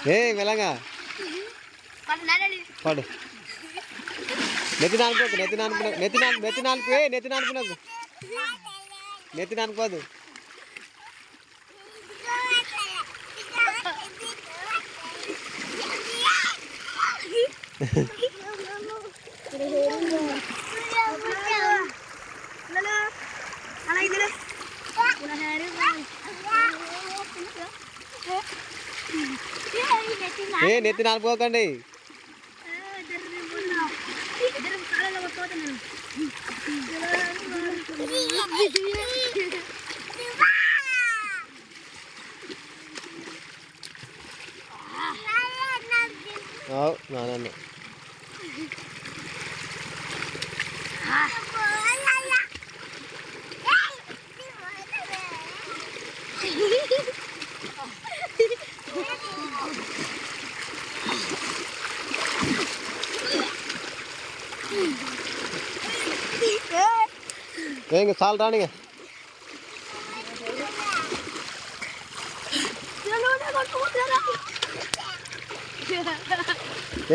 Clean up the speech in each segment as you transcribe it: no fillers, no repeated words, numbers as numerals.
ఏ మెలంగా పడు. నెత్తి నానుకోదు, నెత్తి నానుకున్నా, నెత్తి నానుకు, నెత్తి నానుకున్నాకు, నెత్తి నానుకోదు. ఏ నెత్తి నానుకోకండి. నాన్న ఏం చాలు రానిగా.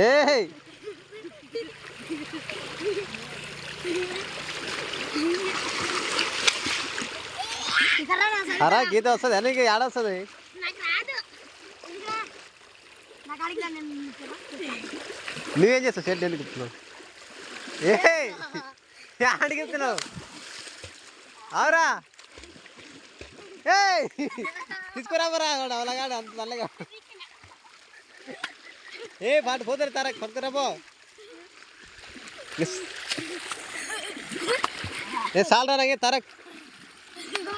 ఏ అరా గీత వస్తుంది అని ఏడ వస్తుంది. నువ్వేం చేస్తావు? షెడ్ ఎందుకు ఇస్తున్నావు? ఏ ఆడికి ఇస్తున్నావు? అవురా ఏ తీసుకురాబరా అలాగాడు అంత నల్లగా. ఏ పాటు పోతారు తారా పట్టుకురాబో. ఏ సాలరా తరక్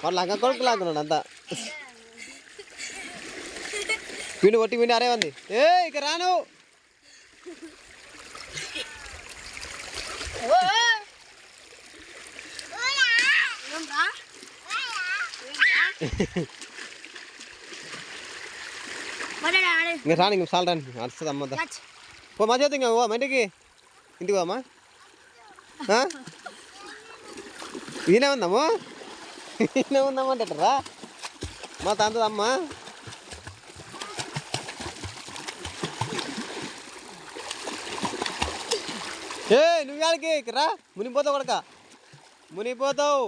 వాళ్ళు లంక కొడుకు లాగున్నాడు అంతా. పిండి ఒట్టి పిండి అరే ఉంది. ఏ ఇక రాను. ఇంకా రాని ఇంక చాలు రాని వస్తుంది అమ్మ. పో మా చేతి ఇంకా మా ఇంటికి ఇంటికి అమ్మా. ఈయనే ఉందమ్మా, ఈయనే ఉందమ్మా అంటారా మా తంతదమ్మా. ఏ నువ్వు వాళ్ళకి రా, మునిగిపోతావు కొడక, మునిగిపోతావు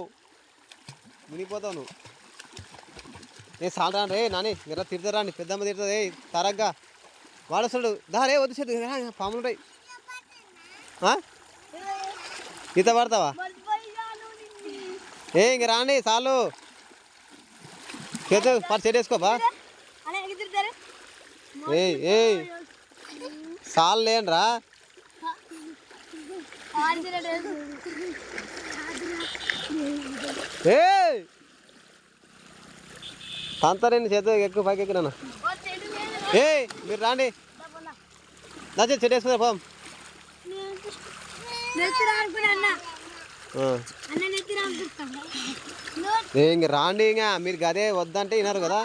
మునిగిపోతావు నువ్వు. నేను చాలు రాను రే నాని. మీరు తిడతారా అండి, పెద్దమ్మ తిడుతుంది. తరగ్గా వాడొస్తాడు. దా రే వద్దు చెట్టు పాములు ఉంటాయి. ఈత పడతావా? ఏ ఇంక రాండి చాలు. చేతు పని చెట్టు వేసుకోబా. ఏ ఏ చాలు లేనరా. ఏ తంతరేండి చేతు ఎక్కువ పైకి ఎక్కినా. ఏ మీరు రాండి నా చెట్టు వేసుకున్నా పోం. ఇంక రాండి. ఇంకా మీరు గదే వద్దంటే వినరు కదా.